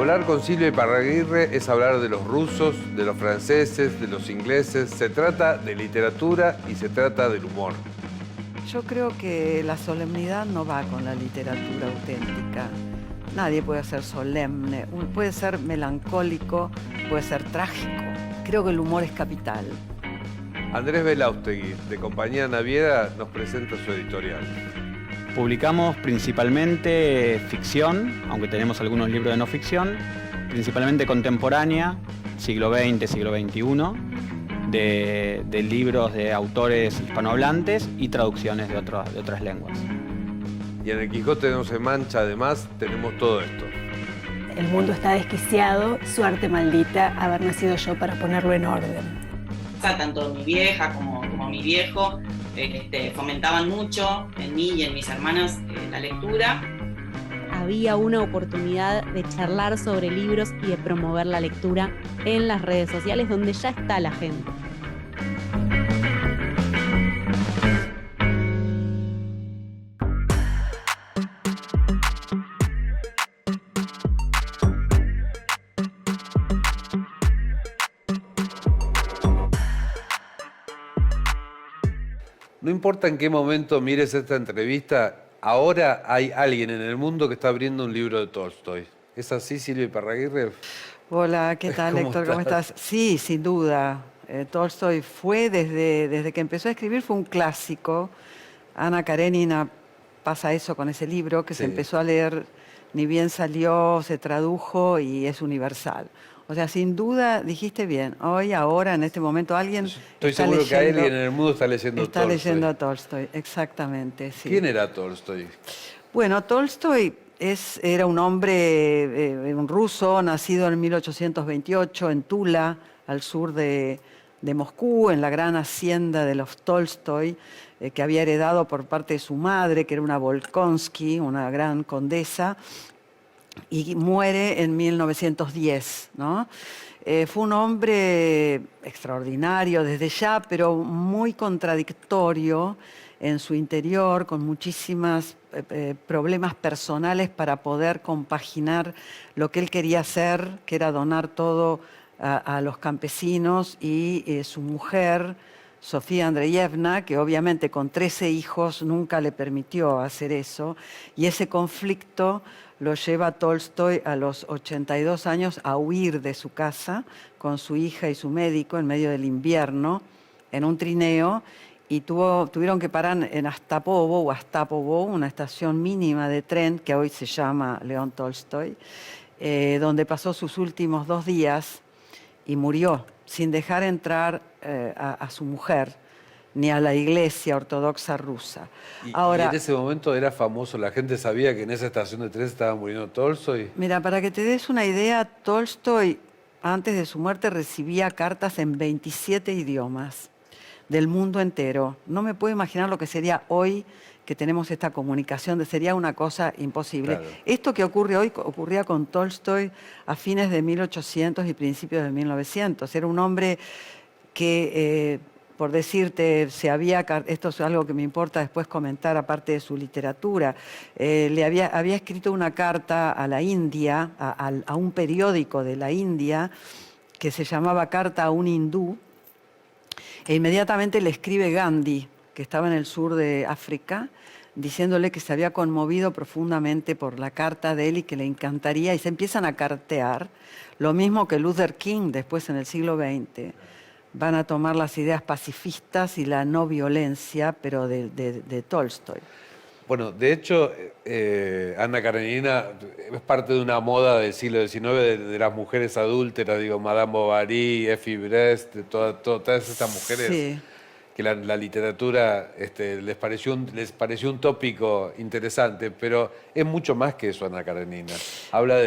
Hablar con Silvia Iparraguirre es hablar de los rusos, de los franceses, de los ingleses. Se trata de literatura y se trata del humor. Yo creo que la solemnidad no va con la literatura auténtica. Nadie puede ser solemne, puede ser melancólico, puede ser trágico. Creo que el humor es capital. Andrés Belaustegui, de Compañía Naviera, nos presenta su editorial. Publicamos principalmente ficción, aunque tenemos algunos libros de no ficción, principalmente contemporánea, siglo XX, siglo XXI, de libros de autores hispanohablantes y traducciones de otras lenguas. Y en El Quijote no se mancha, además, tenemos todo esto. El mundo está desquiciado, suerte maldita haber nacido yo para ponerlo en orden. Tanto mi vieja como mi viejo fomentaban mucho en mí y en mis hermanas la lectura. Había una oportunidad de charlar sobre libros y de promover la lectura en las redes sociales donde ya está la gente. No importa en qué momento mires esta entrevista, ahora hay alguien en el mundo que está abriendo un libro de Tolstoy. ¿Es así, Silvia Iparraguirre? Hola, ¿qué tal, Héctor? ¿Cómo estás? Sí, sin duda. Tolstoy fue, desde que empezó a escribir, fue un clásico. Ana Karenina pasa eso con ese libro, que se empezó a leer, ni bien salió, se tradujo y es universal. O sea, sin duda, dijiste bien, hoy, ahora, en este momento, alguien Estoy seguro que alguien en el mundo está leyendo Tolstoy. Está leyendo a Tolstoy, exactamente, sí. ¿Quién era Tolstoy? Bueno, Tolstoy era un hombre, un ruso, nacido en 1828 en Tula, al sur de Moscú, en la gran hacienda de los Tolstoy, que había heredado por parte de su madre, que era una Volkonsky, una gran condesa, y muere en 1910, ¿no? Fue un hombre extraordinario desde ya, pero muy contradictorio en su interior, con muchísimos problemas personales para poder compaginar lo que él quería hacer, que era donar todo a los campesinos, y su mujer, Sofía Andreyevna, que obviamente con 13 hijos nunca le permitió hacer eso, y ese conflicto lo lleva a Tolstoy a los 82 años a huir de su casa con su hija y su médico en medio del invierno, en un trineo, y tuvieron que parar en Astapovo, una estación mínima de tren que hoy se llama León Tolstoy, donde pasó sus últimos 2 días y murió sin dejar entrar a su mujer ni a la iglesia ortodoxa rusa. Ahora, y en ese momento era famoso, la gente sabía que en esa estación de tren estaba muriendo Tolstoy. Mira, para que te des una idea, Tolstoy antes de su muerte recibía cartas en 27 idiomas del mundo entero. No me puedo imaginar lo que sería hoy que tenemos esta comunicación, sería una cosa imposible. Claro. Esto que ocurre hoy ocurría con Tolstoy a fines de 1800 y principios de 1900. Era un hombre que, por decirte, esto es algo que me importa después comentar aparte de su literatura, había escrito una carta a la India, a un periódico de la India, que se llamaba Carta a un hindú, e inmediatamente le escribe Gandhi, que estaba en el sur de África, diciéndole que se había conmovido profundamente por la carta de él y que le encantaría, y se empiezan a cartear, lo mismo que Luther King después en el siglo XX. Van a tomar las ideas pacifistas y la no violencia, pero de Tolstoy. Bueno, de hecho, Ana Karenina es parte de una moda del siglo XIX de las mujeres adúlteras, digo, Madame Bovary, Effie Brest, todas estas mujeres, sí, que la literatura les pareció un tópico interesante, pero es mucho más que eso, Ana Karenina. Habla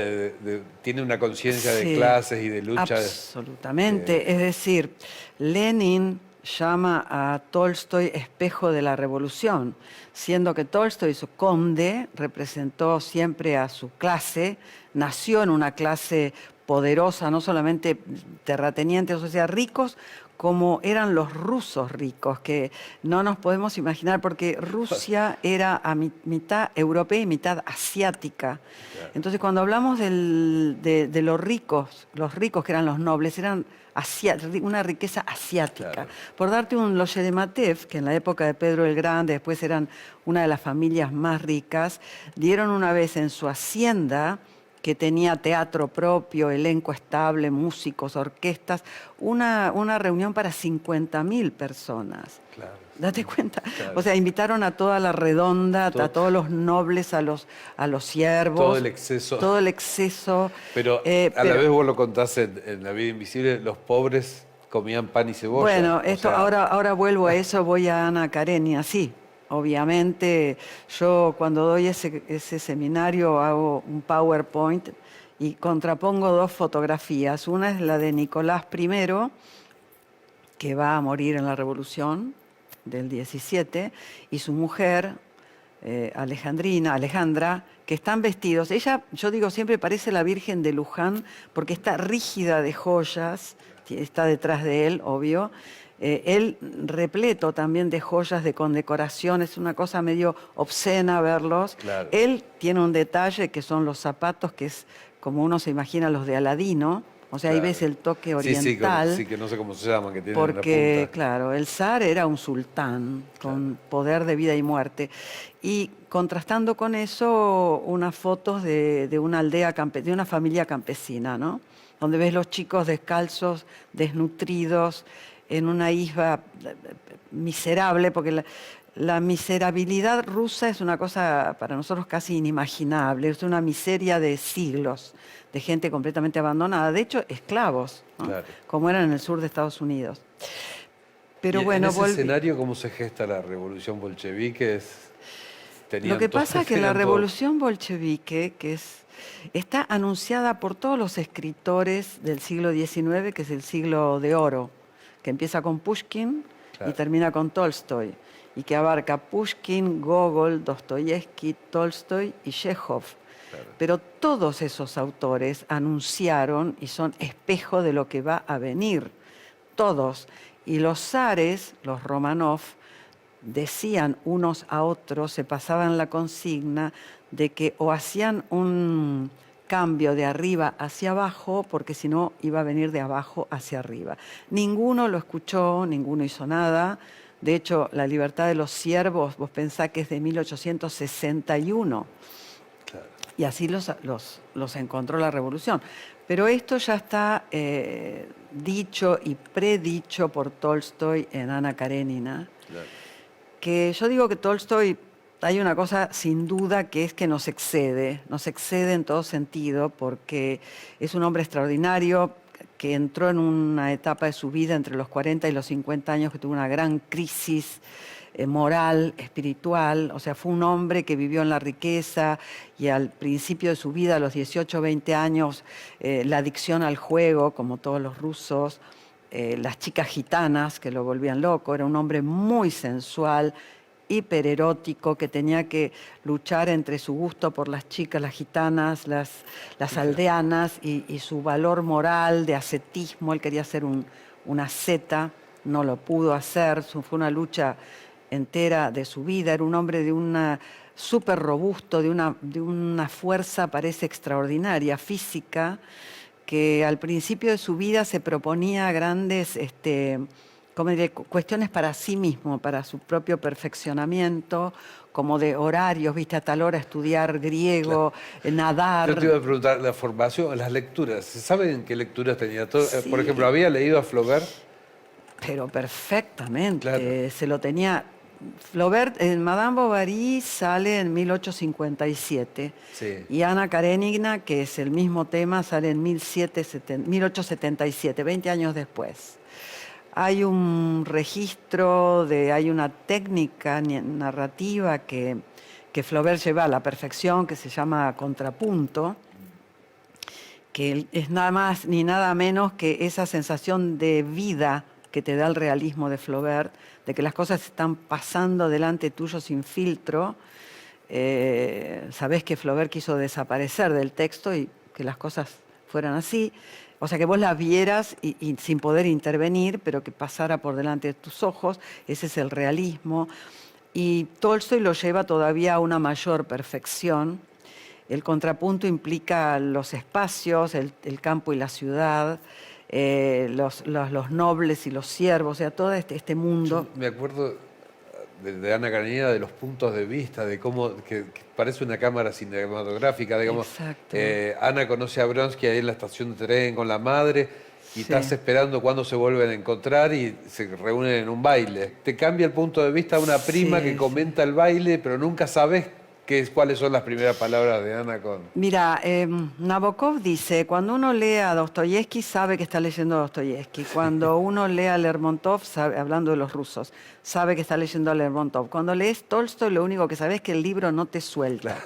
tiene una conciencia de clases y de lucha. Absolutamente, es decir, Lenin llama a Tolstoy espejo de la revolución, siendo que Tolstoy, su conde, representó siempre a su clase, nació en una clase poderosa, no solamente terratenientes, o sea, ricos, como eran los rusos ricos, que no nos podemos imaginar, porque Rusia era a mitad europea y mitad asiática. Entonces, cuando hablamos de los ricos que eran los nobles, eran una riqueza asiática. Claro. Por darte un Loshedematev, que en la época de Pedro el Grande, después eran una de las familias más ricas, dieron una vez en su hacienda, que tenía teatro propio, elenco estable, músicos, orquestas, una reunión para 50.000 personas. Claro. Date cuenta. Claro. O sea, invitaron a toda la redonda, a todos los nobles, a los siervos. Todo el exceso. Todo el exceso. Pero a la vez vos lo contás en La vida invisible, los pobres comían pan y cebolla. Bueno, O sea, ahora vuelvo a eso, voy a Ana Karenina, sí. Obviamente, yo cuando doy ese seminario hago un PowerPoint y contrapongo dos fotografías. Una es la de Nicolás I, que va a morir en la Revolución del 17, y su mujer, Alejandra, que están vestidos. Ella, yo digo siempre, parece la Virgen de Luján, porque está rígida de joyas, está detrás de él, obvio. Él repleto también de joyas, de condecoraciones, una cosa medio obscena verlos. Claro. Él tiene un detalle que son los zapatos, que es como uno se imagina los de Aladino. O sea, ahí Claro. ves el toque oriental. Sí, que no sé cómo se llaman, que tienen Porque, la punta. claro, el zar era un sultán con poder de vida y muerte. Y contrastando con eso, unas fotos de una aldea, de una familia campesina, ¿no? Donde ves los chicos descalzos, desnutridos, en una isla miserable, porque la miserabilidad rusa es una cosa para nosotros casi inimaginable, es una miseria de siglos, de gente completamente abandonada, de hecho esclavos, ¿no? Claro. Como eran en el sur de Estados Unidos. Pero Y bueno, en ese escenario, ¿cómo se gesta la revolución bolchevique? Lo que pasa es que la revolución bolchevique, está anunciada por todos los escritores del siglo XIX, que es el siglo de oro, que empieza con Pushkin y termina con Tolstoy, y que abarca Pushkin, Gogol, Dostoyevsky, Tolstoy y Chekhov. Claro. Pero todos esos autores anunciaron y son espejo de lo que va a venir. Todos. Y los zares, los Romanov, decían unos a otros, se pasaban la consigna de que o hacían un cambio de arriba hacia abajo, porque si no iba a venir de abajo hacia arriba. Ninguno lo escuchó, ninguno hizo nada. De hecho, la libertad de los siervos, vos pensás que es de 1861. Claro. Y así los encontró la revolución. Pero esto ya está dicho y predicho por Tolstoy en Ana Karenina. Claro. Que yo digo que Tolstoy, hay una cosa sin duda que es que nos excede en todo sentido, porque es un hombre extraordinario que entró en una etapa de su vida entre los 40 y los 50 años que tuvo una gran crisis moral, espiritual. O sea, fue un hombre que vivió en la riqueza y al principio de su vida, a los 18 o 20 años, la adicción al juego, como todos los rusos, las chicas gitanas que lo volvían loco. Era un hombre muy sensual, hipererótico, que tenía que luchar entre su gusto por las chicas, las gitanas, las aldeanas y su valor moral de ascetismo. Él quería ser un asceta, no lo pudo hacer, fue una lucha entera de su vida. Era un hombre de una súper robusto, de una fuerza parece extraordinaria, física, que al principio de su vida se proponía grandes cuestiones para sí mismo, para su propio perfeccionamiento, como de horarios, viste, a tal hora estudiar griego, nadar. Yo te iba a preguntar, la formación, las lecturas, ¿se saben qué lecturas tenía? Sí. Por ejemplo, ¿había leído a Flaubert? Pero perfectamente, Claro. se lo tenía. Flaubert, Madame Bovary sale en 1857 Sí. y Ana Karenina, que es el mismo tema, sale en 1877, 20 años después. Hay un registro, hay una técnica narrativa que Flaubert lleva a la perfección, que se llama contrapunto, que es nada más ni nada menos que esa sensación de vida que te da el realismo de Flaubert, de que las cosas están pasando delante tuyo sin filtro. Sabés que Flaubert quiso desaparecer del texto y que las cosas fueran así. o sea, que vos la vieras y sin poder intervenir, pero que pasara por delante de tus ojos. Ese es el realismo. Y Tolstoy lo lleva todavía a una mayor perfección. El contrapunto implica los espacios, el campo y la ciudad, los nobles y los siervos, o sea, todo este mundo. Yo me acuerdo de Ana Karenina, de los puntos de vista, de cómo que parece una cámara cinematográfica, digamos. Exacto. Ana conoce a Bronsky ahí en la estación de tren con la madre y estás esperando cuándo se vuelven a encontrar y se reúnen en un baile. Te cambia el punto de vista de una prima que comenta el baile, pero nunca sabes cuáles son las primeras palabras de Ana con... Mira, Nabokov dice, cuando uno lee a Dostoyevsky sabe que está leyendo a Dostoyevsky. Cuando uno lee a Lermontov, hablando de los rusos, sabe que está leyendo a Lermontov. Cuando lees Tolstoy, lo único que sabes es que el libro no te suelta. Claro.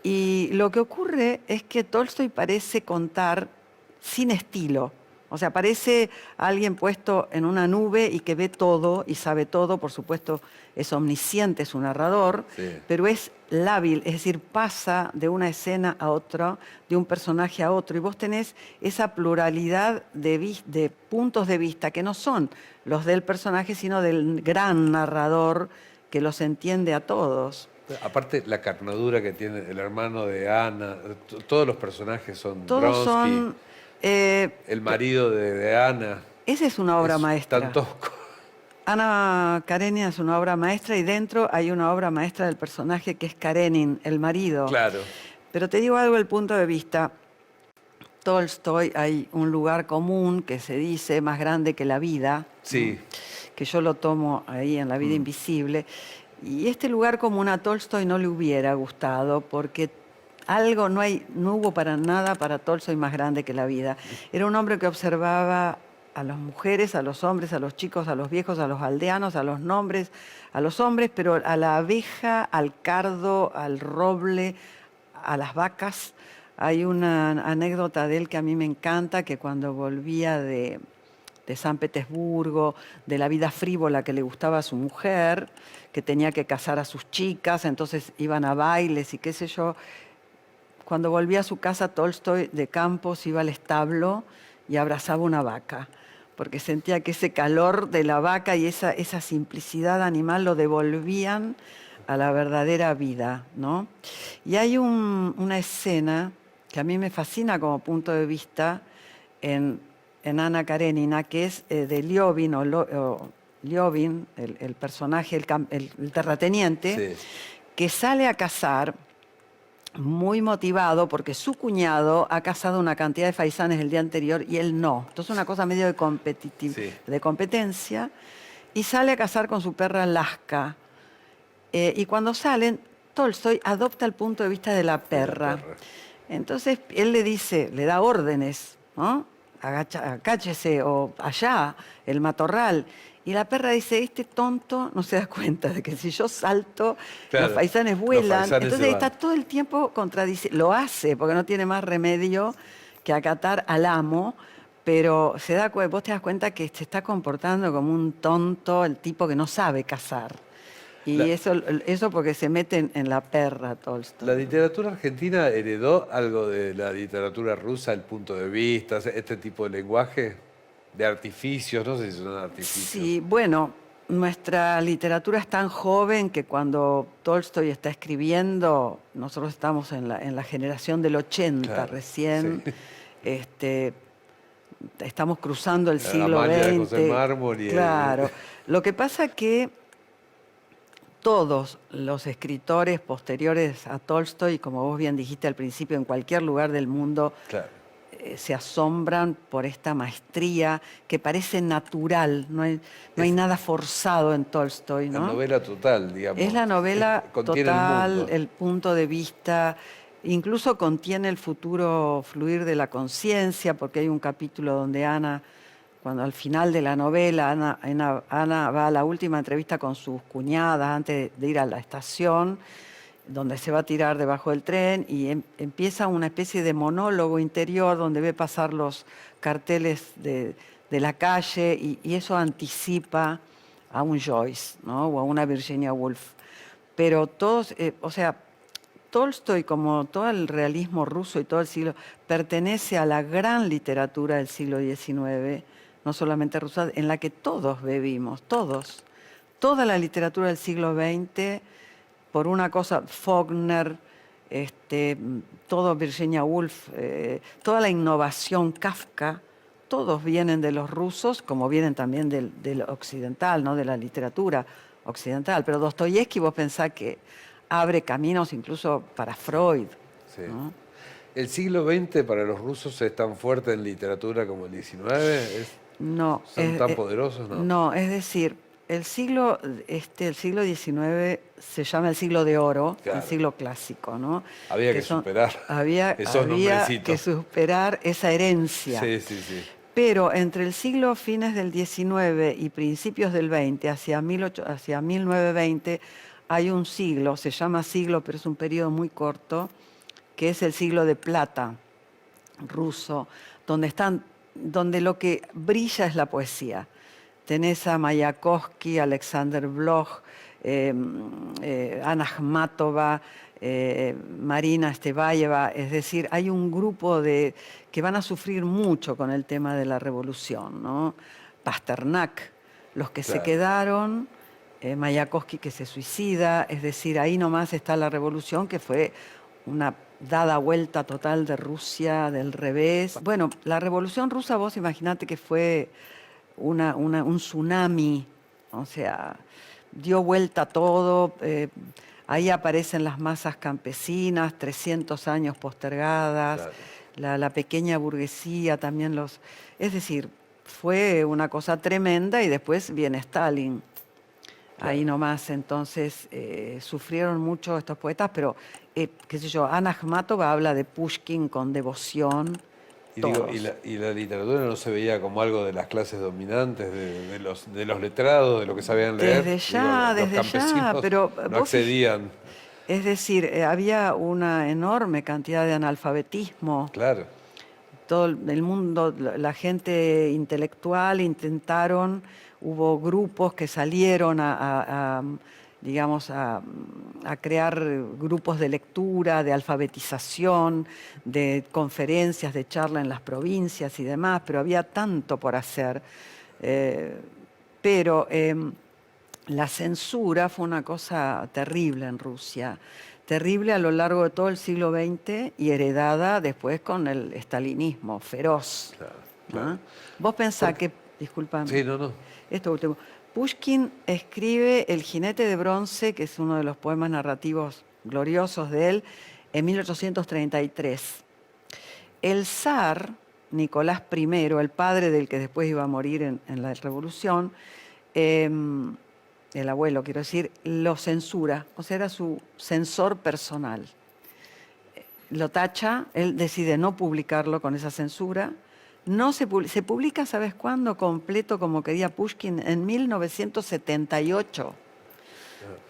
Y lo que ocurre es que Tolstoy parece contar sin estilo. O sea, parece alguien puesto en una nube y que ve todo y sabe todo. Por supuesto, es omnisciente, es un narrador, pero es lábil, es decir, pasa de una escena a otra, de un personaje a otro. Y vos tenés esa pluralidad de puntos de vista que no son los del personaje, sino del gran narrador que los entiende a todos. Aparte, la carnadura que tiene el hermano de Ana, todos los personajes son Todos Bronsky. son... el marido de Ana. Esa es una obra maestra. Tan tosco. Ana Karenina es una obra maestra y dentro hay una obra maestra del personaje que es Karenin, el marido. Claro. Pero te digo algo del punto de vista. Tolstoy, hay un lugar común que se dice más grande que la vida. Sí. Que yo lo tomo ahí en La vida invisible. Y este lugar común a Tolstoy no le hubiera gustado porque no hubo para nada para Tolstoy más grande que la vida. Era un hombre que observaba a las mujeres, a los hombres, a los chicos, a los viejos, a los aldeanos, a los nombres, a los hombres, pero a la abeja, al cardo, al roble, a las vacas. Hay una anécdota de él que a mí me encanta, que cuando volvía de San Petersburgo, de la vida frívola que le gustaba a su mujer, que tenía que casar a sus chicas, entonces iban a bailes y qué sé yo. Cuando volvía a su casa, Tolstoy de Campos iba al establo y abrazaba una vaca, porque sentía que ese calor de la vaca y esa simplicidad animal lo devolvían a la verdadera vida, ¿no? Y hay una escena que a mí me fascina como punto de vista en Ana Karenina, que es de Liovin, Liovin, el personaje, el terrateniente, que sale a cazar muy motivado porque su cuñado ha cazado una cantidad de faisanes el día anterior y él no. Entonces una cosa medio de competencia. Y sale a cazar con su perra Laska. Y cuando salen, Tolstoy adopta el punto de vista de la perra. Entonces él le da órdenes, ¿no? Agáchese o allá, el matorral. Y la perra dice, este tonto no se da cuenta de que si yo salto, los faisanes vuelan. Entonces está todo el tiempo contradiciendo. Lo hace, porque no tiene más remedio que acatar al amo, pero vos te das cuenta que se está comportando como un tonto, el tipo que no sabe cazar. Y eso porque se mete en la perra Tolstoy. ¿La literatura argentina heredó algo de la literatura rusa, el punto de vista, este tipo de lenguaje? De artificios, no sé si son artificios. Sí, bueno, nuestra literatura es tan joven que cuando Tolstoy está escribiendo, nosotros estamos en la generación del 80 recién, estamos cruzando el siglo XX. De José Mármol claro. Lo que pasa que todos los escritores posteriores a Tolstoy, como vos bien dijiste al principio, en cualquier lugar del mundo, se asombran por esta maestría que parece natural, no hay nada forzado en Tolstoy, ¿no? La novela total, digamos. Es la novela total, el punto de vista, incluso contiene el futuro fluir de la conciencia, porque hay un capítulo donde Ana, cuando al final de la novela, Ana va a la última entrevista con sus cuñadas antes de ir a la estación, donde se va a tirar debajo del tren y empieza una especie de monólogo interior donde ve pasar los carteles de la calle y eso anticipa a un Joyce, ¿no? O a una Virginia Woolf. Pero todos, Tolstoy, como todo el realismo ruso y todo el siglo, pertenece a la gran literatura del siglo XIX, no solamente rusa, en la que todos bebimos, todos. Toda la literatura del siglo XX, por una cosa, Faulkner, todo Virginia Woolf, toda la innovación, Kafka, todos vienen de los rusos, como vienen también del occidental, ¿no? De la literatura occidental. Pero Dostoyevsky, vos pensás que abre caminos incluso para Freud. Sí. ¿No? ¿El siglo XX para los rusos es tan fuerte en literatura como el XIX? No. ¿Son tan poderosos? No. No, es decir, el siglo XIX se llama el siglo de oro, Claro. el siglo clásico, ¿no? Había que superar Había esos nombrecitos. que superar esa herencia. Sí, sí, sí. Pero entre el siglo fines del XIX y principios del XX, hacia 1920, hay un siglo, se llama siglo, pero es un periodo muy corto, que es el siglo de plata ruso, donde lo que brilla es la poesía. Tenés a Mayakovsky, Alexander Bloch, Anna Akhmatova, Marina Estebayeva, es decir, hay un grupo que van a sufrir mucho con el tema de la revolución, ¿no? Pasternak, los que se quedaron, Mayakovsky que se suicida, es decir, ahí nomás está la revolución que fue una dada vuelta total de Rusia, del revés. Bueno, la revolución rusa, vos imaginate que fue un tsunami, o sea, dio vuelta todo, ahí aparecen las masas campesinas, 300 años postergadas, Claro. la pequeña burguesía, también es decir, fue una cosa tremenda y después viene Stalin. Claro. Ahí nomás, entonces sufrieron mucho estos poetas, pero qué sé yo, Anna Akhmatova habla de Pushkin con devoción. Y, y la literatura no se veía como algo de las clases dominantes, de los letrados, de lo que sabían leer. Desde ya, los campesinos pero no accedían. Es decir, había una enorme cantidad de analfabetismo. Claro. Todo el mundo, la gente intelectual intentaron, hubo grupos que salieron digamos, a crear grupos de lectura, de alfabetización, de conferencias, de charla en las provincias y demás, pero había tanto por hacer. Pero la censura fue una cosa terrible en Rusia, terrible a lo largo de todo el siglo XX y heredada después con el estalinismo feroz. Claro, ¿no? claro. Vos pensás que, disculpame, Sí, no. esto último, Pushkin escribe El jinete de bronce, que es uno de los poemas narrativos gloriosos de él, en 1833. El zar, Nicolás I, el padre del que después iba a morir en la revolución, el abuelo, quiero decir, lo censura, o sea, era su censor personal. Lo tacha, él decide no publicarlo con esa censura. No se publica, ¿sabes cuándo? Completo, como quería Pushkin, en 1978.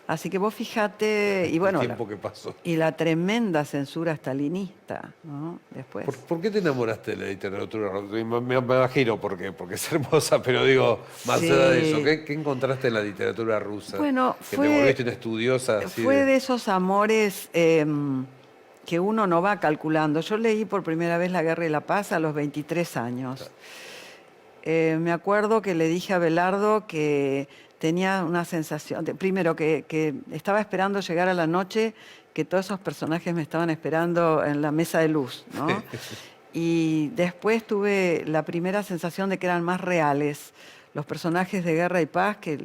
Así que vos fijate, y bueno, El tiempo que pasó. y la tremenda censura stalinista, ¿no? Después. ¿Por qué te enamoraste de la literatura rusa? Me imagino por qué, porque es hermosa, pero digo, más Sí. allá de eso, ¿qué encontraste en la literatura rusa? Bueno, que te volviste una estudiosa así fue de esos amores que uno no va calculando. Yo leí por primera vez La Guerra y la Paz a los 23 años. Me acuerdo que le dije a Belardo que tenía una sensación, primero que estaba esperando llegar a la noche, que todos esos personajes me estaban esperando en la mesa de luz, ¿no? Y después tuve la primera sensación de que eran más reales los personajes de Guerra y Paz que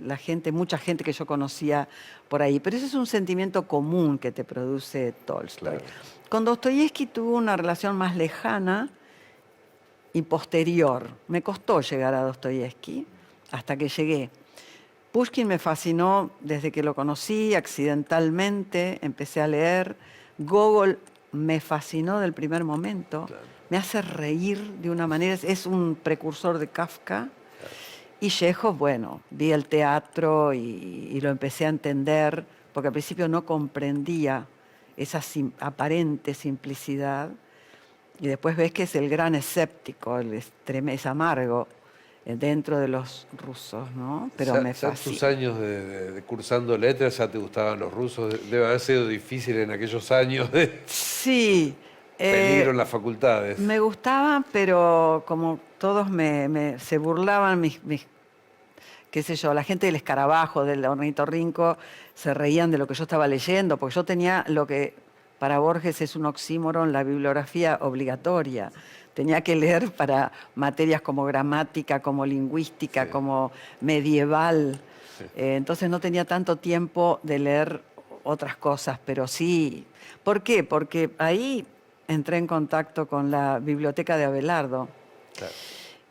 mucha gente que yo conocía por ahí. Pero ese es un sentimiento común que te produce Tolstoy. Claro. Con Dostoyevsky tuvo una relación más lejana y posterior. Me costó llegar a Dostoyevsky hasta que llegué. Pushkin me fascinó desde que lo conocí, accidentalmente, empecé a leer. Gogol me fascinó del primer momento. Claro. Me hace reír de una manera, es un precursor de Kafka. Y Chekhov, bueno, vi el teatro y lo empecé a entender, porque al principio no comprendía esa aparente simplicidad. Y después ves que es el gran escéptico, es amargo. dentro de los rusos, ¿no? Pero me Ya fascina. tus años de cursando letras, ¿ya te gustaban los rusos? Debe haber sido difícil en aquellos años de Sí. peligro en las facultades. Me gustaban, pero como todos se burlaban, qué sé yo, la gente del escarabajo, del ornitorrinco, se reían de lo que yo estaba leyendo, porque yo tenía lo que para Borges es un oxímoron, la bibliografía obligatoria. Tenía que leer para materias como gramática, como lingüística, Sí. como medieval. Sí. Entonces no tenía tanto tiempo de leer otras cosas, pero sí. ¿Por qué? Porque ahí entré en contacto con la biblioteca de Abelardo. Claro.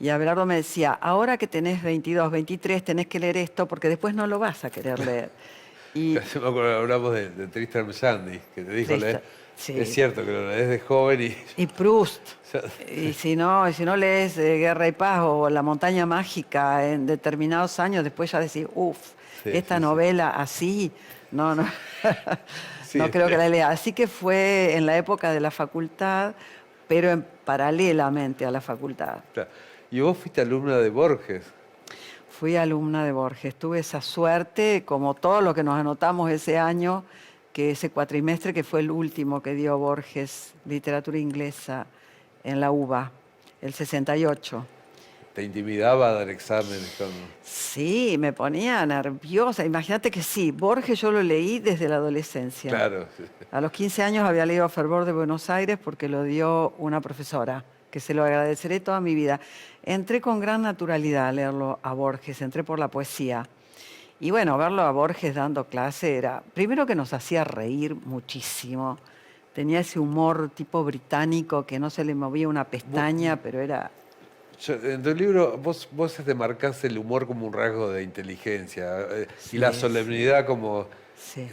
Y Abelardo me decía, ahora que tenés 22, 23, tenés que leer esto porque después no lo vas a querer leer. Y Me acuerdo que hablamos de Tristram Shandy, que te dijo, Tristram, sí. es cierto que lo lees de joven y Proust. Ya- Y si no lees Guerra y Paz o La montaña mágica en determinados años, después ya decís, uff, Sí, esta sí, sí. novela así, no, Sí. no creo que la lea. Así que fue en la época de la facultad, pero paralelamente a la facultad. Claro. Y vos fuiste alumna de Borges. Fui alumna de Borges, tuve esa suerte, como todos los que nos anotamos ese año, que ese cuatrimestre que fue el último que dio Borges, literatura inglesa, en la UBA, el 68. ¿Te intimidaba dar exámenes? Sí, me ponía nerviosa. Imagínate que sí, Borges yo lo leí desde la adolescencia. Claro. A los 15 años había leído A Fervor de Buenos Aires porque lo dio una profesora, que se lo agradeceré toda mi vida. Entré con gran naturalidad a leerlo a Borges, entré por la poesía. Y bueno, verlo a Borges dando clase era, primero que nos hacía reír muchísimo. Tenía ese humor tipo británico que no se le movía una pestaña, pero era... En tu libro vos te marcás el humor como un rasgo de inteligencia Sí, y la solemnidad como... Sí.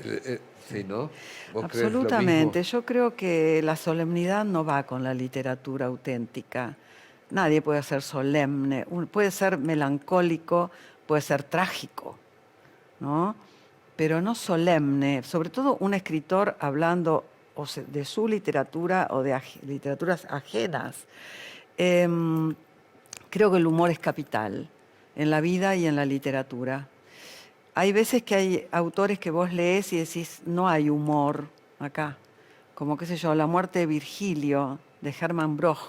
Sí, ¿no? ¿Vos creés lo Absolutamente. mismo? Yo creo que la solemnidad no va con la literatura auténtica. Nadie puede ser solemne, puede ser melancólico, puede ser trágico, ¿no? Pero no solemne. Sobre todo un escritor hablando de su literatura o de literaturas ajenas. Creo que el humor es capital en la vida y en la literatura. Hay veces que hay autores que vos lees y decís, no hay humor acá. Como, qué sé yo, La muerte de Virgilio, de Hermann Broch,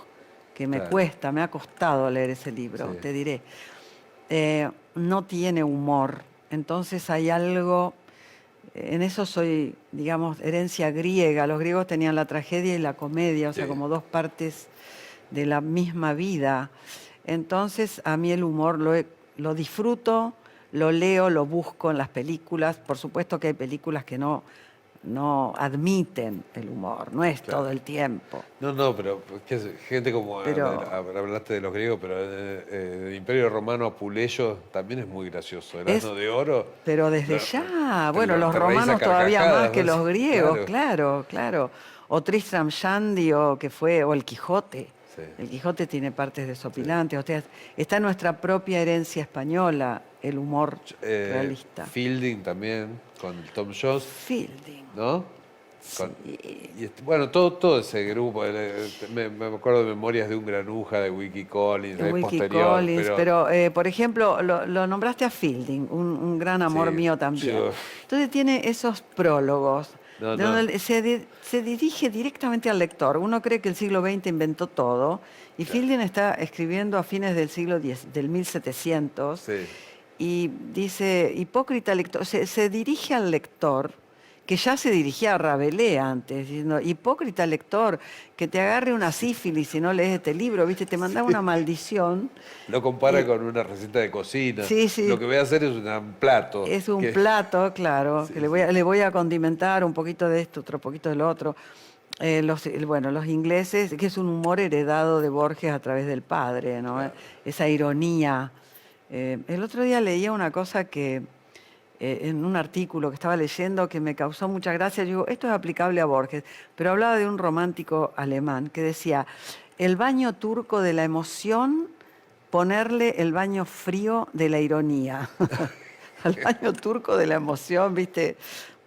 que me Claro. me ha costado leer ese libro, Sí. te diré. No tiene humor. Entonces hay algo, en eso soy, digamos, herencia griega. Los griegos tenían la tragedia y la comedia, o sea, Sí. como dos partes de la misma vida. Entonces, a mí el humor lo disfruto, lo leo, lo busco en las películas. Por supuesto que hay películas que no admiten el humor, no es Claro. todo el tiempo. No, pero gente como... Pero- hablaste de los griegos, pero el Imperio Romano Apuleyo también es muy gracioso. El Es- Asno de Oro... Pero desde Claro, ya, te bueno, lo- los te reís a romanos todavía carcajadas, más que ¿no? los griegos, claro. O Tristram Shandy, o el Quijote. Sí. El Quijote tiene partes desopilantes. O sea, está en nuestra propia herencia española el humor realista. Fielding también, con Tom Jones, Fielding. ¿no? Bueno, todo ese grupo. Me acuerdo de Memorias de un granuja, de Wiki Collins, De es Wilkie posterior. Collins, pero por ejemplo, lo nombraste a Fielding, un gran amor Sí, mío también. yo- Entonces tiene esos prólogos, No, de donde se dirige directamente al lector. Uno cree que el siglo XX inventó todo, y Fielding está escribiendo a fines del siglo X, del 1700, Sí. y dice, hipócrita lector, se dirige al lector, que ya se dirigía a Rabelais antes, diciendo, hipócrita lector, que te agarre una sífilis si no lees este libro, ¿viste? Te mandaba una maldición. Lo compara Y- con una receta de cocina. Sí, sí. Lo que voy a hacer es un plato. Es un que- plato, claro, Sí, que le voy a condimentar un poquito de esto, otro poquito de lo otro. Los ingleses, que es un humor heredado de Borges a través del padre, ¿no? Claro. Esa ironía. El otro día leía una cosa que, en un artículo que estaba leyendo, que me causó mucha gracia. Yo digo, esto es aplicable a Borges, pero hablaba de un romántico alemán que decía, el baño turco de la emoción, ponerle el baño frío de la ironía. Al baño turco de la emoción, ¿viste?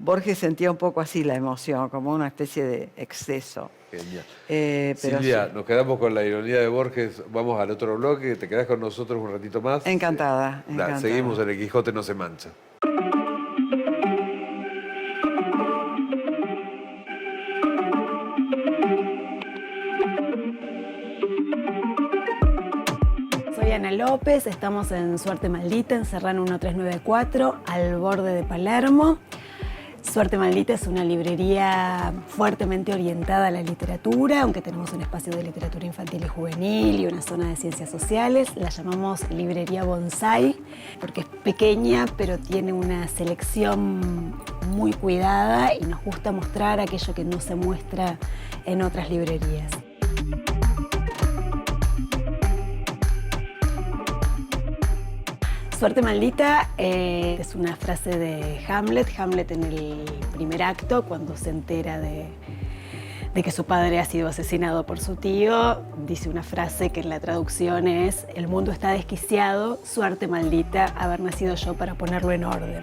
Borges sentía un poco así la emoción, como una especie de exceso. Genial. Pero Silvia, sí. nos quedamos con la ironía de Borges. Vamos al otro bloque. ¿Te quedás con nosotros un ratito más? Encantada, Da, encantada. seguimos en El Quijote no se mancha. Soy Ana López, estamos en Suerte Maldita, en Serrano 1394, al borde de Palermo. Suerte Maldita es una librería fuertemente orientada a la literatura, aunque tenemos un espacio de literatura infantil y juvenil y una zona de ciencias sociales. La llamamos Librería Bonsai porque es pequeña, pero tiene una selección muy cuidada y nos gusta mostrar aquello que no se muestra en otras librerías. Suerte Maldita es una frase de Hamlet. Hamlet en el primer acto, cuando se entera de que su padre ha sido asesinado por su tío, dice una frase que en la traducción es: el mundo está desquiciado, suerte maldita haber nacido yo para ponerlo en orden.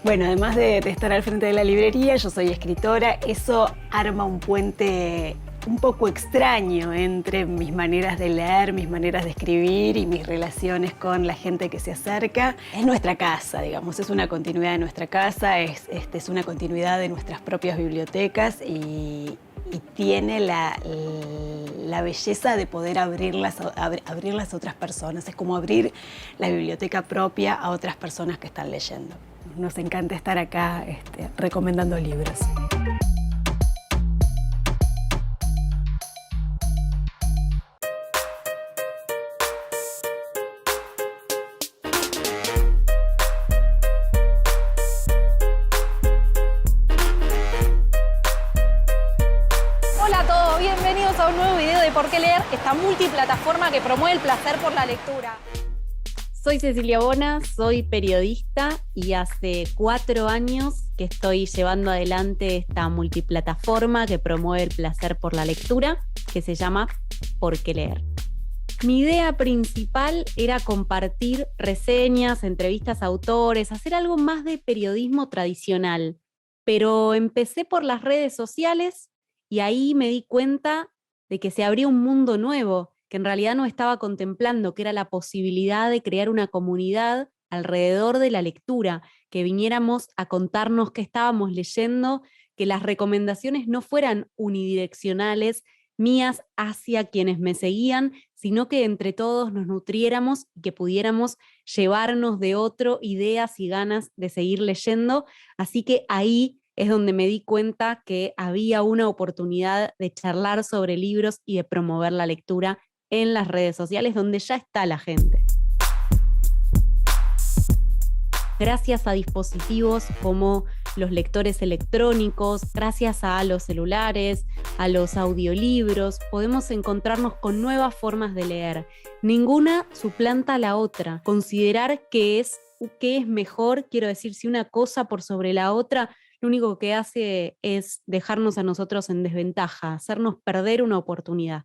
Bueno, además de estar al frente de la librería, yo soy escritora. Eso arma un puente un poco extraño entre mis maneras de leer, mis maneras de escribir y mis relaciones con la gente que se acerca. Es nuestra casa, digamos, es una continuidad de nuestra casa, es una continuidad de nuestras propias bibliotecas y tiene la belleza de poder abrirlas a otras personas. Es como abrir la biblioteca propia a otras personas que están leyendo. Nos encanta estar acá recomendando libros. Hola a todos, bienvenidos a un nuevo video de Por qué leer, esta multiplataforma que promueve el placer por la lectura. Soy Cecilia Bona, soy periodista y hace 4 años que estoy llevando adelante esta multiplataforma que promueve el placer por la lectura, que se llama Por qué leer. Mi idea principal era compartir reseñas, entrevistas a autores, hacer algo más de periodismo tradicional, pero empecé por las redes sociales y ahí me di cuenta de que se abría un mundo nuevo, que en realidad no estaba contemplando, que era la posibilidad de crear una comunidad alrededor de la lectura, que viniéramos a contarnos qué estábamos leyendo, que las recomendaciones no fueran unidireccionales, mías hacia quienes me seguían, sino que entre todos nos nutriéramos y que pudiéramos llevarnos de otro ideas y ganas de seguir leyendo. Así que ahí es donde me di cuenta que había una oportunidad de charlar sobre libros y de promover la lectura en las redes sociales, donde ya está la gente. Gracias a dispositivos como los lectores electrónicos, gracias a los celulares, a los audiolibros, podemos encontrarnos con nuevas formas de leer. Ninguna suplanta a la otra. Considerar qué es mejor, quiero decir, si una cosa por sobre la otra, lo único que hace es dejarnos a nosotros en desventaja, hacernos perder una oportunidad.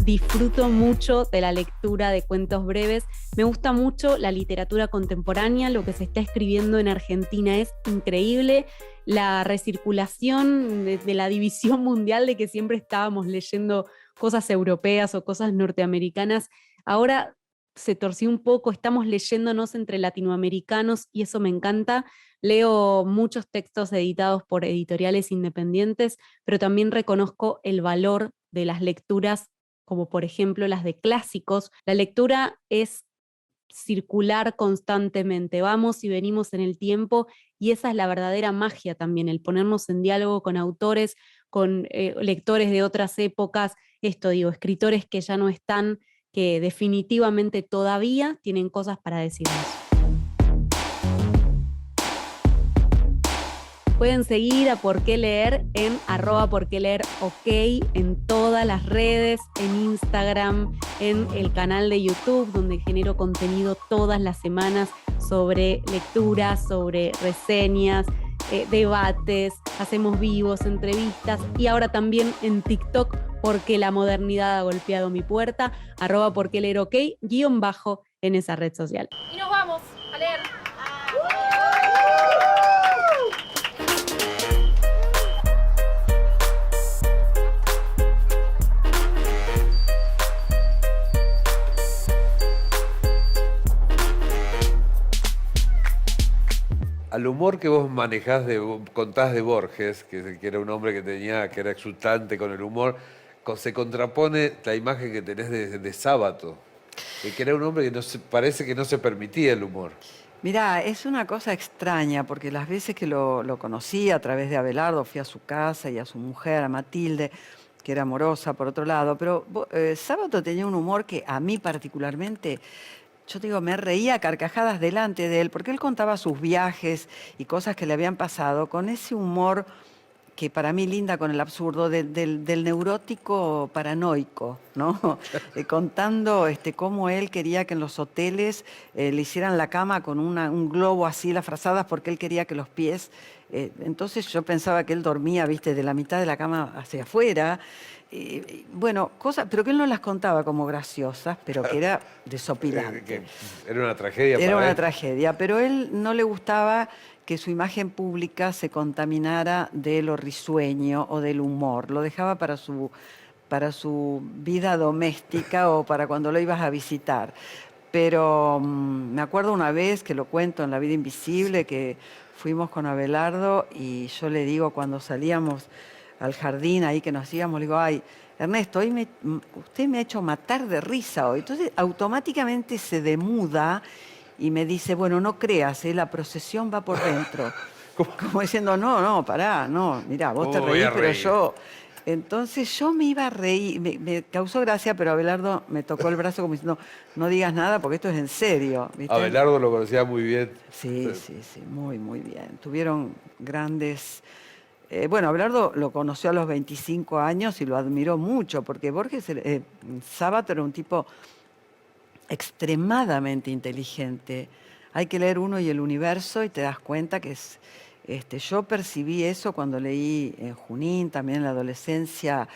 Disfruto mucho de la lectura de cuentos breves. Me gusta mucho la literatura contemporánea. Lo que se está escribiendo en Argentina es increíble. La recirculación de la división mundial de que siempre estábamos leyendo cosas europeas o cosas norteamericanas, ahora se torció un poco. Estamos leyéndonos entre latinoamericanos y eso me encanta. Leo muchos textos editados por editoriales independientes, pero también reconozco el valor de las lecturas, como por ejemplo las de clásicos. La lectura es circular constantemente, vamos y venimos en el tiempo, y esa es la verdadera magia también, el ponernos en diálogo con autores, con lectores de otras épocas, escritores que ya no están, que definitivamente todavía tienen cosas para decirnos. Pueden seguir a Por qué leer en @porqueleerok en todas las redes, en Instagram, en el canal de YouTube, donde genero contenido todas las semanas sobre lecturas, sobre reseñas, debates, hacemos vivos, entrevistas, y ahora también en TikTok porque la modernidad ha golpeado mi puerta, @porqueleerok_ en esa red social. Y nos vamos a leer. Al humor que vos manejás, contás de Borges, que era un hombre que era exultante con el humor, se contrapone la imagen que tenés de Sábato, que era un hombre que parece que no se permitía el humor. Mirá, es una cosa extraña, porque las veces que lo conocí a través de Abelardo, fui a su casa y a su mujer, a Matilde, que era amorosa por otro lado, pero Sábato tenía un humor que a mí particularmente, yo digo, me reía a carcajadas delante de él, porque él contaba sus viajes y cosas que le habían pasado con ese humor que para mí linda con el absurdo, del neurótico paranoico, ¿no? Contando cómo él quería que en los hoteles le hicieran la cama con un globo así, las frazadas, porque él quería que los pies... entonces yo pensaba que él dormía, viste, de la mitad de la cama hacia afuera. Bueno, cosas, pero que él no las contaba como graciosas, pero que era desopilante. Era una tragedia para él. Era una tragedia, pero él no le gustaba que su imagen pública se contaminara de lo risueño o del humor. Lo dejaba para su vida doméstica o para cuando lo ibas a visitar. Pero me acuerdo una vez, que lo cuento en La vida invisible, que fuimos con Abelardo y yo le digo cuando salíamos al jardín ahí que nos íbamos, le digo, ay, Ernesto, usted me ha hecho matar de risa hoy. Entonces automáticamente se demuda y me dice, bueno, no creas, la procesión va por dentro. Como diciendo, no, pará, no, mirá, vos te reís, pero yo... Entonces yo me iba a reír, me causó gracia, pero Abelardo me tocó el brazo como diciendo, no digas nada porque esto es en serio, ¿viste? Abelardo lo conocía muy bien. Sí, muy, muy bien. Tuvieron grandes... bueno, Abelardo lo conoció a los 25 años y lo admiró mucho, porque Borges, Sábato era un tipo extremadamente inteligente. Hay que leer Uno y el Universo y te das cuenta que es... yo percibí eso cuando leí en Junín, también en la adolescencia,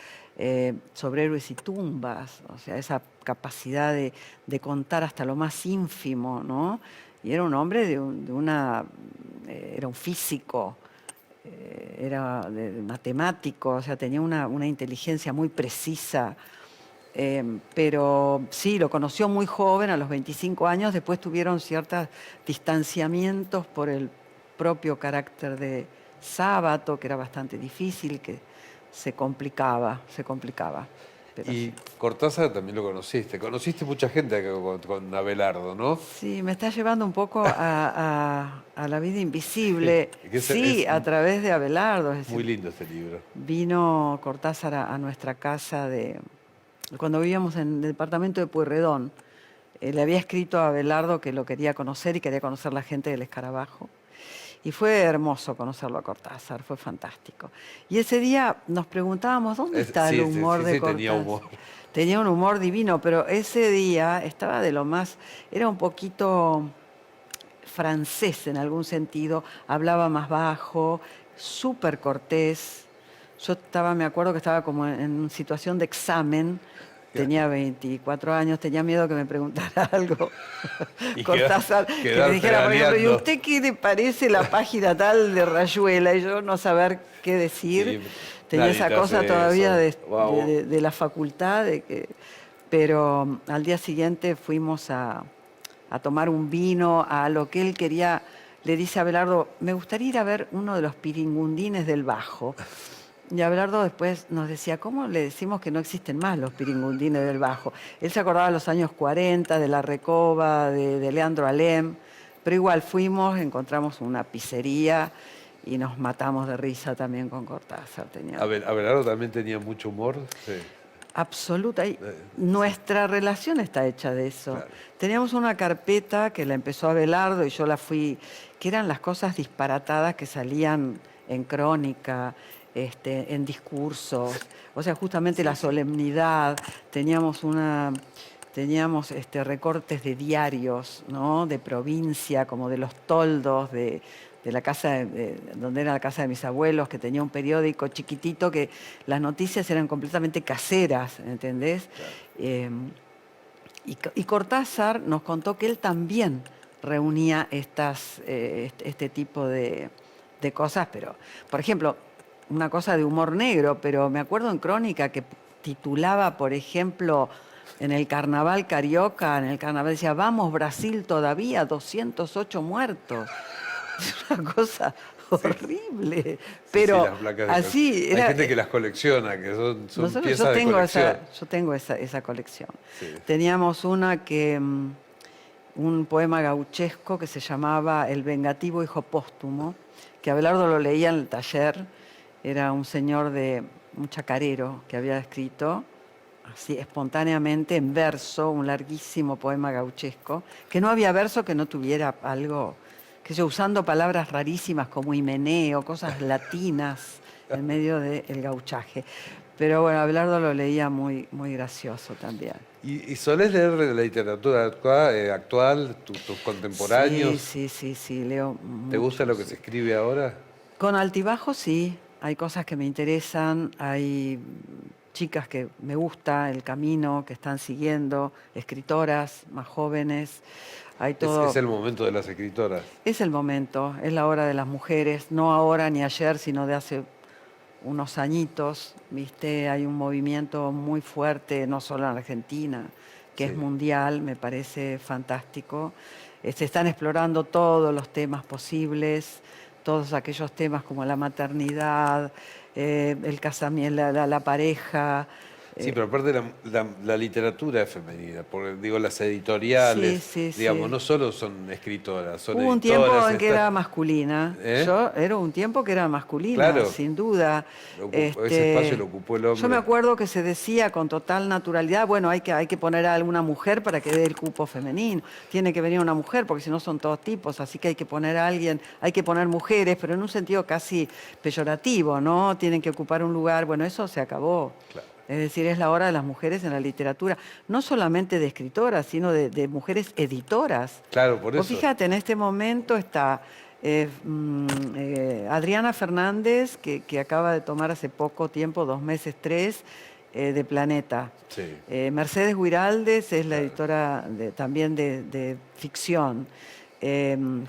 sobre héroes y tumbas, o sea, esa capacidad de contar hasta lo más ínfimo, ¿no? Y era un hombre era un físico, era matemático, o sea, tenía una inteligencia muy precisa. Pero sí, lo conoció muy joven, a los 25 años, después tuvieron ciertos distanciamientos por el propio carácter de Sábato, que era bastante difícil, que se complicaba. Pero Y sí. Cortázar también lo conociste. Conociste mucha gente acá con Abelardo, ¿no? Sí, me está llevando un poco a La vida invisible. Sí, Sí, a través de Abelardo. Es decir, muy lindo este libro. vino Cortázar a nuestra casa cuando vivíamos en el departamento de Pueyrredón. Le había escrito a Abelardo que lo quería conocer y quería conocer la gente del Escarabajo. Y fue hermoso conocerlo a Cortázar, fue fantástico. Y ese día nos preguntábamos, ¿dónde está el humor de Cortázar? Tenía humor. Tenía un humor divino, pero ese día estaba de lo más... Era un poquito francés en algún sentido, hablaba más bajo, súper cortés. Yo me acuerdo que estaba como en situación de examen, tenía 24 años, tenía miedo que me preguntara algo. Y Cortázar, que me dijera, por ejemplo, ¿y usted qué le parece la página tal de Rayuela? Y yo no saber qué decir. Sí, tenía nadie esa te cosa hace todavía eso. Wow. de la facultad, pero al día siguiente fuimos a tomar un vino, a lo que él quería. Le dice a Abelardo, me gustaría ir a ver uno de los piringundines del Bajo. Y Abelardo después nos decía, ¿cómo le decimos que no existen más los piringundines del Bajo? Él se acordaba de los años 40, de La Recoba, de Leandro Alem, pero igual fuimos, encontramos una pizzería y nos matamos de risa también con Cortázar. Abelardo también tenía mucho humor. Sí. Absoluta. Nuestra relación está hecha de eso. Claro. Teníamos una carpeta que la empezó Abelardo y yo la fui, que eran las cosas disparatadas que salían en Crónica, en discursos, o sea, justamente la solemnidad. Teníamos recortes de diarios, ¿no? De provincia, como de Los Toldos, de la casa, donde era la casa de mis abuelos, que tenía un periódico chiquitito, que las noticias eran completamente caseras, ¿entendés? Claro. Y Cortázar nos contó que él también reunía este tipo de cosas, pero, por ejemplo, una cosa de humor negro, pero me acuerdo en Crónica que titulaba, por ejemplo, en el carnaval carioca, en el carnaval decía, vamos Brasil todavía, 208 muertos. Es una cosa horrible. Pero las placas así era, hay gente que las colecciona, que son piezas de colección. Yo tengo esa colección. Sí. Teníamos un poema gauchesco que se llamaba El vengativo hijo póstumo, que Abelardo lo leía en el taller. Era un señor un chacarero que había escrito así espontáneamente en verso un larguísimo poema gauchesco, que no había verso que no tuviera algo, que yo usando palabras rarísimas como himeneo, cosas latinas en medio del gauchaje. Pero bueno, Abelardo lo leía muy, muy gracioso también. ¿Y solés leer la literatura actual, tus contemporáneos? Sí, leo mucho. ¿Te gusta lo que se escribe ahora? Con altibajos sí, hay cosas que me interesan, hay chicas que me gusta el camino que están siguiendo, escritoras más jóvenes. Hay todo. Es el momento de las escritoras. Es el momento, es la hora de las mujeres, no ahora ni ayer, sino de hace unos añitos, ¿viste? Hay un movimiento muy fuerte, no solo en Argentina, que es mundial, me parece fantástico. Se están explorando todos los temas posibles, todos aquellos temas como la maternidad, el casamiento, la pareja. Sí, pero aparte la literatura es femenina, porque digo, las editoriales, digamos, no solo son escritoras, son Hubo un tiempo en que era masculina. Yo era un tiempo que era masculina, claro, sin duda. Ese espacio lo ocupó el hombre. Yo me acuerdo que se decía con total naturalidad, bueno, hay que poner a alguna mujer para que dé el cupo femenino. Tiene que venir una mujer, porque si no son todos tipos, así que hay que poner a alguien, hay que poner mujeres, pero en un sentido casi peyorativo, ¿no? Tienen que ocupar un lugar. Bueno, eso se acabó. Claro. Es decir, es la hora de las mujeres en la literatura, no solamente de escritoras, sino de mujeres editoras. Claro, por eso. Fíjate, en este momento está Adriana Fernández, que acaba de tomar hace poco tiempo, 2 meses, 3, de Planeta. Sí. Mercedes Guiraldes es la editora también de ficción.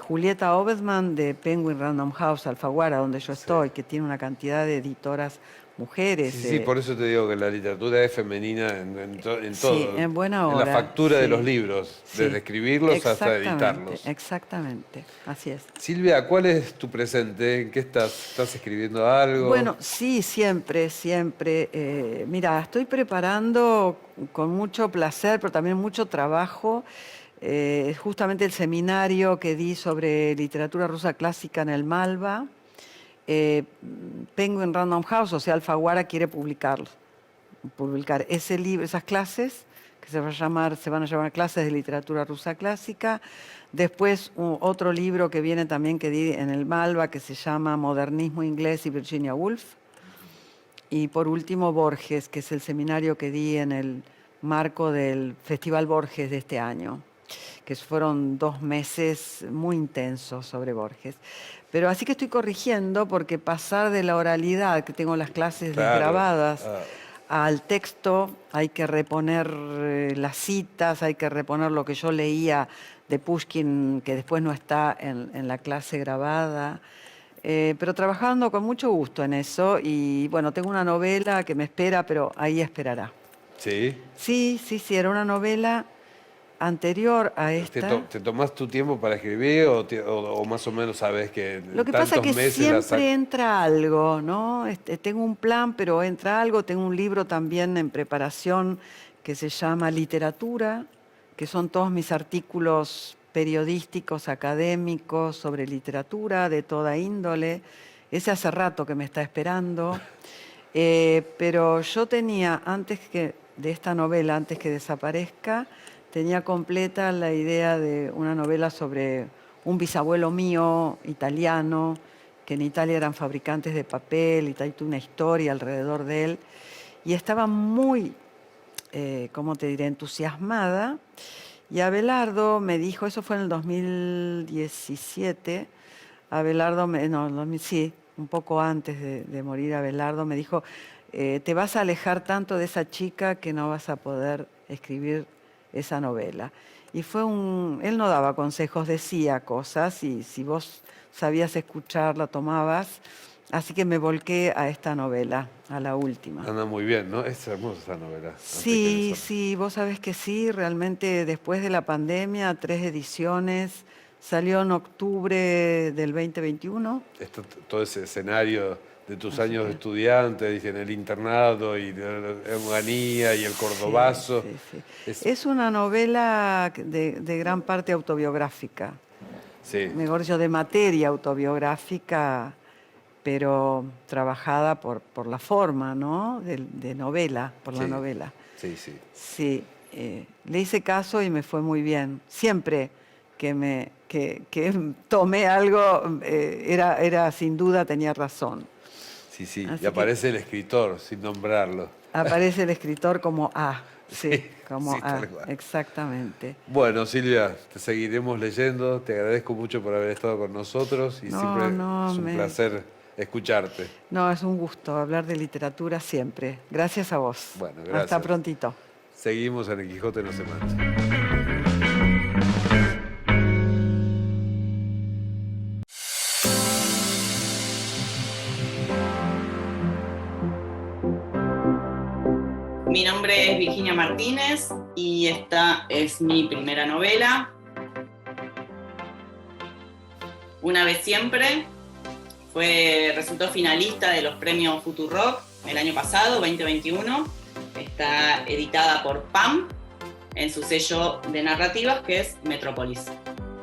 Julieta Obedman de Penguin Random House, Alfaguara, donde yo estoy, que tiene una cantidad de editoras mujeres. Sí, por eso te digo que la literatura es femenina en todo. Sí, en buena hora. En la factura de los libros, desde escribirlos hasta editarlos. Exactamente, así es. Silvia, ¿cuál es tu presente? ¿En qué estás? ¿Estás escribiendo algo? Bueno, sí, siempre. Mira, estoy preparando con mucho placer, pero también mucho trabajo, justamente el seminario que di sobre literatura rusa clásica en el Malva. Penguin Random House, o sea, Alfaguara quiere publicar ese libro, esas clases, que se van a llamar Clases de Literatura Rusa Clásica. Después otro libro que viene también que di en el Malva, que se llama Modernismo Inglés y Virginia Woolf. Y por último Borges, que es el seminario que di en el marco del Festival Borges de este año, que fueron 2 meses muy intensos sobre Borges. Pero así que estoy corrigiendo, porque pasar de la oralidad, que tengo las clases desgrabadas, al texto, hay que reponer las citas, hay que reponer lo que yo leía de Pushkin, que después no está en la clase grabada. Pero trabajando con mucho gusto en eso. Y bueno, tengo una novela que me espera, pero ahí esperará. ¿Sí? Sí, era una novela anterior a esta. ¿Te tomás tu tiempo para escribir o más o menos sabes que Lo que pasa es que siempre entra algo, ¿no? Tengo un plan, pero entra algo. Tengo un libro también en preparación que se llama Literatura, que son todos mis artículos periodísticos, académicos, sobre literatura de toda índole. Ese hace rato que me está esperando. Pero yo tenía, de esta novela, antes que desaparezca, tenía completa la idea de una novela sobre un bisabuelo mío, italiano, que en Italia eran fabricantes de papel, y hay una historia alrededor de él. Y estaba muy, ¿cómo te diré?, entusiasmada. Y Abelardo me dijo, eso fue en el 2017, Abelardo, sí, un poco antes de morir Abelardo, me dijo, te vas a alejar tanto de esa chica que no vas a poder escribir esa novela. Y él no daba consejos, decía cosas, y si vos sabías escucharla, tomabas. Así que me volqué a esta novela, a la última. Anda muy bien, ¿no? Es hermosa esa novela. Sí, sí, vos sabés que sí, realmente después de la pandemia, 3 ediciones, salió en octubre del 2021. Todo ese escenario de tus años de estudiante, dice, en el internado y la Euganía y el Cordobazo. Sí, sí. Es una novela de gran parte autobiográfica. Sí. Mejor dicho, de materia autobiográfica, pero trabajada por la forma, ¿no? De novela, por la novela. Sí, sí. Sí, le hice caso y me fue muy bien. Siempre que tomé algo, era sin duda, tenía razón. Sí, sí. Así y aparece el escritor, sin nombrarlo. Aparece el escritor como A. Sí, como sí, A, tal cual. Exactamente. Bueno, Silvia, te seguiremos leyendo. Te agradezco mucho por haber estado con nosotros y siempre es un placer escucharte. No, es un gusto hablar de literatura siempre. Gracias a vos. Bueno, gracias. Hasta prontito. Seguimos en El Quijote no se mancha. Mi nombre es Virginia Martínez y esta es mi primera novela. Una vez siempre resultó finalista de los premios Futurock el año pasado, 2021. Está editada por PAM en su sello de narrativas, que es Metrópolis.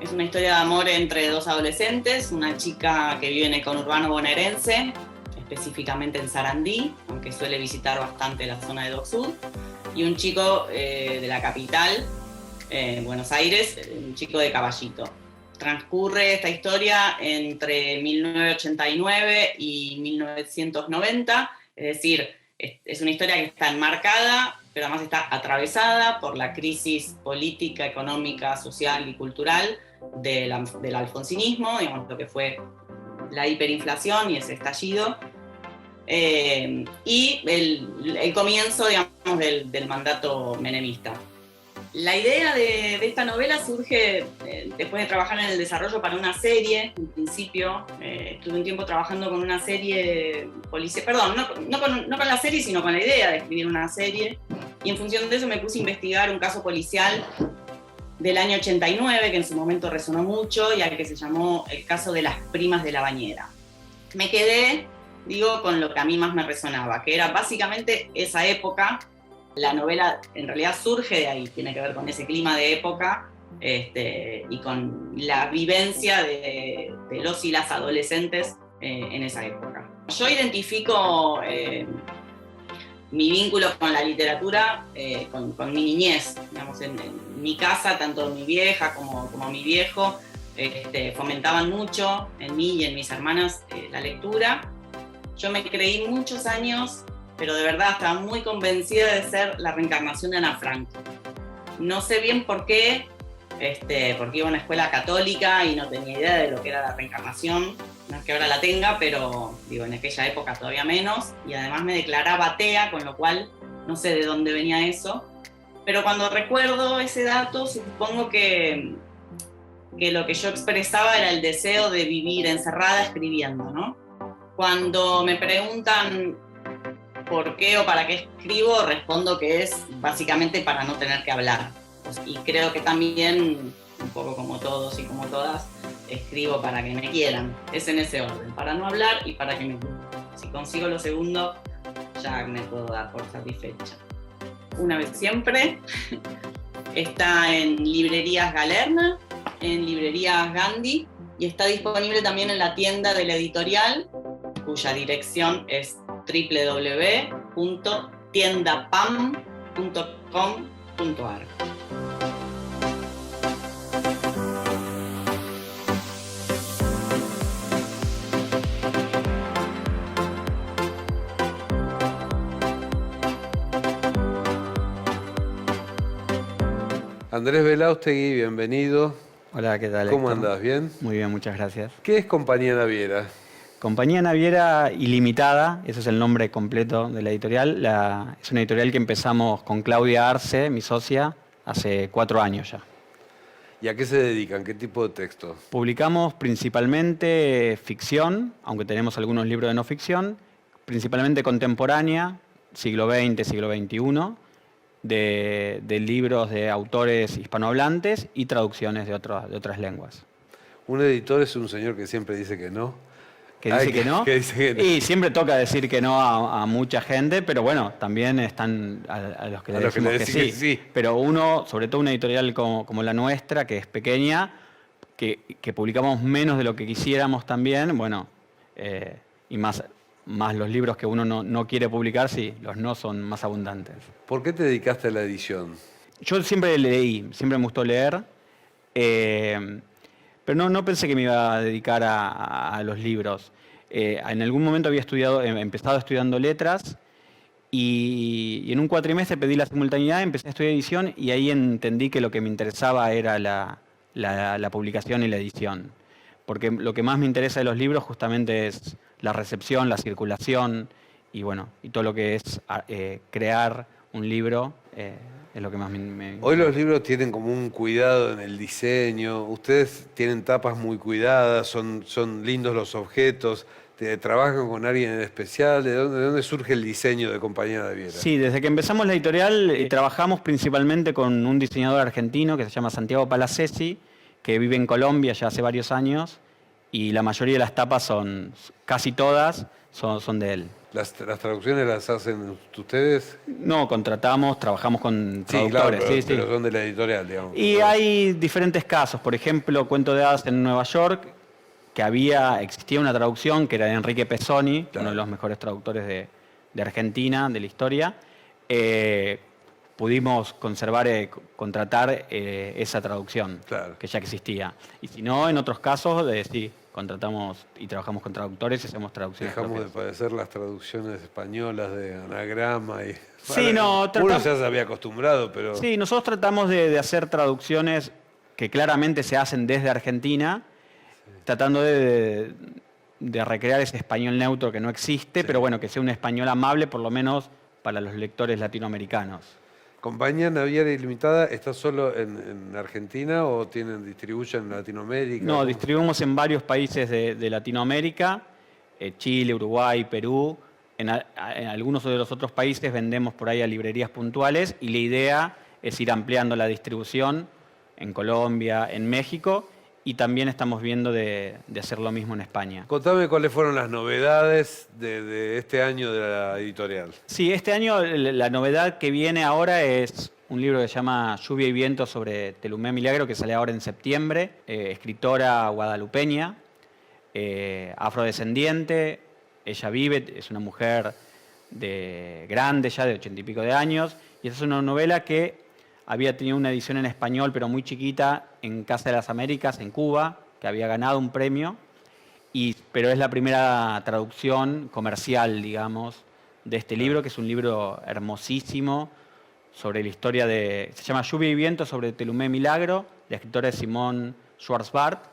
Es una historia de amor entre dos adolescentes, una chica que vive en el conurbano bonaerense, específicamente en Sarandí, aunque suele visitar bastante la zona de Dock Sud, y un chico de la capital, Buenos Aires, un chico de Caballito. Transcurre esta historia entre 1989 y 1990, es decir, es una historia que está enmarcada, pero además está atravesada por la crisis política, económica, social y cultural del alfonsinismo, digamos, lo que fue la hiperinflación y ese estallido, y el comienzo, digamos, del mandato menemista. La idea de esta novela surge después de trabajar en el desarrollo para una serie. En principio, estuve un tiempo trabajando con una serie policial, perdón, no con la serie, sino con la idea de escribir una serie. Y en función de eso me puse a investigar un caso policial del año 89, que en su momento resonó mucho, y al que se llamó el caso de las primas de la bañera. Me quedé, con lo que a mí más me resonaba, que era básicamente esa época. La novela en realidad surge de ahí, tiene que ver con ese clima de época y con la vivencia de los y las adolescentes en esa época. Yo identifico mi vínculo con la literatura con mi niñez. Digamos, en mi casa, tanto mi vieja como mi viejo fomentaban mucho en mí y en mis hermanas la lectura. Yo me creí muchos años, pero de verdad estaba muy convencida de ser la reencarnación de Ana Frank. No sé bien por qué, porque iba a una escuela católica y no tenía idea de lo que era la reencarnación. No es que ahora la tenga, pero en aquella época todavía menos. Y además me declaraba atea, con lo cual no sé de dónde venía eso. Pero cuando recuerdo ese dato, supongo que lo que yo expresaba era el deseo de vivir encerrada escribiendo, ¿no? Cuando me preguntan por qué o para qué escribo, respondo que es básicamente para no tener que hablar. Y creo que también, un poco como todos y como todas, escribo para que me quieran. Es en ese orden, para no hablar y para que me quieran. Si consigo lo segundo, ya me puedo dar por satisfecha. Una vez siempre, está en librerías Galerna, en librerías Gandhi, y está disponible también en la tienda de la editorial, cuya dirección es www.tiendapam.com.ar. Andrés Belaustegui, bienvenido. Hola, ¿qué tal? ¿Cómo Héctor? andás? ¿Bien? Muy bien, muchas gracias. ¿Qué es Compañía Naviera? Compañía Naviera Ilimitada, ese es el nombre completo de la editorial. Es una editorial que empezamos con Claudia Arce, mi socia, hace 4 años ya. ¿Y a qué se dedican? ¿Qué tipo de texto? Publicamos principalmente ficción, aunque tenemos algunos libros de no ficción, principalmente contemporánea, siglo XX, siglo XXI, de libros de autores hispanohablantes y traducciones de otras lenguas. Un editor es un señor que siempre dice que no. ¿Que dice que no? Que dice que no. Y siempre toca decir que no a mucha gente, pero bueno, también están a los que le decimos que sí. Pero uno, sobre todo una editorial como la nuestra, que es pequeña, que publicamos menos de lo que quisiéramos también, bueno, y más los libros que uno no quiere publicar, sí, los no son más abundantes. ¿Por qué te dedicaste a la edición? Yo siempre leí, siempre me gustó leer, pero no pensé que me iba a dedicar a los libros. En algún momento había empezado estudiando letras y en un cuatrimestre pedí la simultaneidad, empecé a estudiar edición y ahí entendí que lo que me interesaba era la publicación y la edición. Porque lo que más me interesa de los libros justamente es la recepción, la circulación y bueno, y todo lo que es crear un libro. Es lo que más me... Hoy los libros tienen como un cuidado en el diseño. Ustedes tienen tapas muy cuidadas, son lindos los objetos. ¿Trabajan con alguien en especial? ¿De dónde surge el diseño de Compañía Naviera? Sí, desde que empezamos la editorial trabajamos principalmente con un diseñador argentino que se llama Santiago Palacesi, que vive en Colombia ya hace varios años y la mayoría de las tapas casi todas son de él. ¿Las traducciones las hacen ustedes? No, trabajamos con traductores. Sí, claro, pero son de la editorial, digamos. Y hay diferentes casos. Por ejemplo, Cuento de hadas en Nueva York, que existía una traducción que era de Enrique Pezzoni, claro, uno de los mejores traductores de Argentina, de la historia. Pudimos contratar esa traducción, claro, que ya existía. Y si no, en otros casos, sí, contratamos y trabajamos con traductores y hacemos traducciones dejamos propias. de padecer las traducciones españolas de anagrama y... Sí, uno ya se había acostumbrado, pero... Sí, nosotros tratamos de hacer traducciones que claramente se hacen desde Argentina, tratando de recrear ese español neutro que no existe, pero bueno, que sea un español amable, por lo menos para los lectores latinoamericanos. ¿Compañía Naviera Ilimitada está solo en Argentina o distribuyen en Latinoamérica? No, distribuimos en varios países de Latinoamérica, Chile, Uruguay, Perú. En algunos de los otros países vendemos por ahí a librerías puntuales y la idea es ir ampliando la distribución en Colombia, en México, y también estamos viendo de hacer lo mismo en España. Contame cuáles fueron las novedades de este año de la editorial. Sí, este año la novedad que viene ahora es un libro que se llama Lluvia y Viento sobre Telumé Milagro, que sale ahora en septiembre. Escritora guadalupeña, afrodescendiente, ella vive, es una mujer grande ya, de 80 y pico de años, y esa es una novela que había tenido una edición en español, pero muy chiquita, en Casa de las Américas, en Cuba, que había ganado un premio, pero es la primera traducción comercial, digamos, de este libro, que es un libro hermosísimo sobre la historia se llama Lluvia y Viento sobre Telumé Milagro, la escritora es Simone Schwarzbart,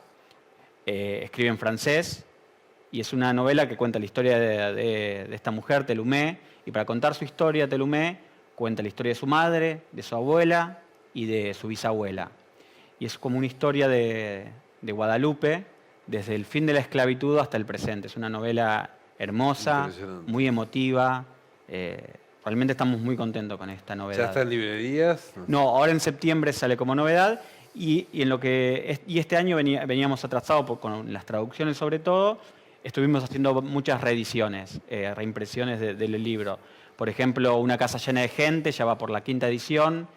escribe en francés, y es una novela que cuenta la historia de esta mujer, Telumé, y para contar su historia, Telumé cuenta la historia de su madre, de su abuela y de su bisabuela. Y es como una historia de Guadalupe desde el fin de la esclavitud hasta el presente. Es una novela hermosa, muy emotiva. Realmente estamos muy contentos con esta novedad. ¿Ya está en librerías? No, ahora en septiembre sale como novedad. Y este año veníamos atrasados con las traducciones sobre todo. Estuvimos haciendo muchas reediciones, reimpresiones del libro. Por ejemplo, Una casa llena de gente, ya va por la 5ª edición.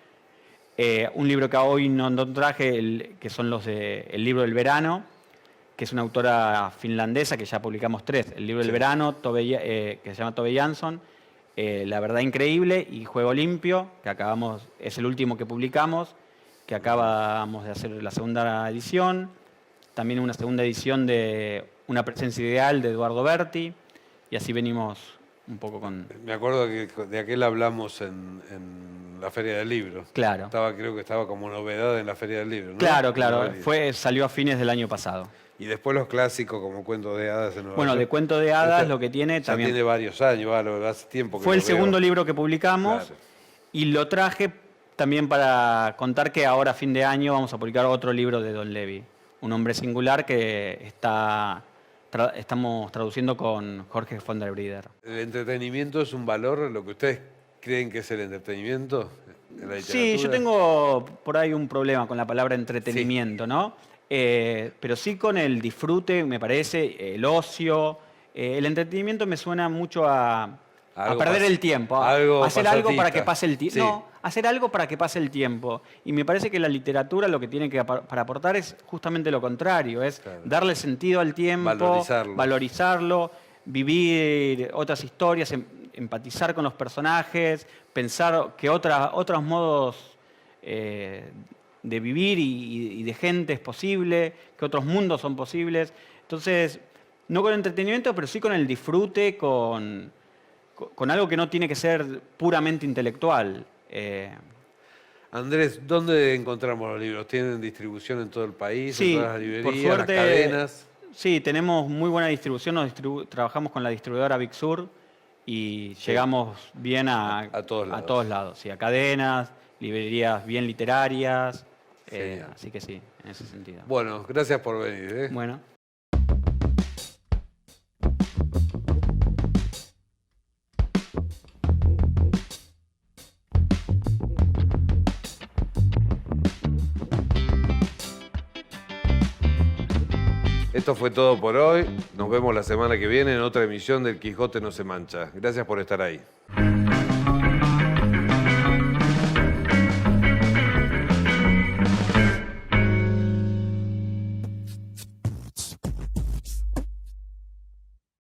Un libro que hoy no traje, que son El libro del verano, que es una autora finlandesa, que ya publicamos 3. El libro del verano, que se llama Tove Jansson, La verdad increíble y Juego limpio, que es el último que publicamos, que acabamos de hacer la 2ª edición. También una 2ª edición de Una presencia ideal de Eduardo Berti, y así venimos un poco con... Me acuerdo que de aquel hablamos en la Feria del Libro. Claro. Creo que estaba como novedad en la Feria del Libro, ¿no? Claro, claro. Novedad. Salió a fines del año pasado. Y después los clásicos como Cuentos de Hadas en Nueva Bueno, York. de Cuento de Hadas Este lo que tiene ya también... tiene varios años, hace tiempo que Fue lo el veo. segundo libro que publicamos. Claro. Y lo traje también para contar que ahora a fin de año vamos a publicar otro libro de Don Levi, Un hombre singular, que estamos traduciendo con Jorge von der Brieder. ¿El entretenimiento es un valor, lo que ustedes creen que es el entretenimiento en la literatura? Sí, yo tengo por ahí un problema con la palabra entretenimiento, ¿no? Pero sí con el disfrute, me parece, el ocio. El entretenimiento me suena mucho a perder el tiempo, a hacer algo para que pase el tiempo. Sí. No, hacer algo para que pase el tiempo. Y me parece que la literatura lo que tiene para aportar es justamente lo contrario, es darle sentido al tiempo, valorizarlo, vivir otras historias, empatizar con los personajes, pensar que otros modos de vivir y de gente es posible, que otros mundos son posibles. Entonces, no con entretenimiento, pero sí con el disfrute, con algo que no tiene que ser puramente intelectual. Andrés, ¿dónde encontramos los libros? ¿Tienen distribución en todo el país? Sí, ¿En todas las librerías, por suerte, las cadenas? Sí, tenemos muy buena distribución. Trabajamos con la distribuidora Big Sur y llegamos bien a todos lados. Sí, a cadenas, librerías bien literarias. Así que sí, en ese sentido. Bueno, gracias por venir. Bueno. Esto fue todo por hoy. Nos vemos la semana que viene en otra emisión del Quijote no se mancha. Gracias por estar ahí.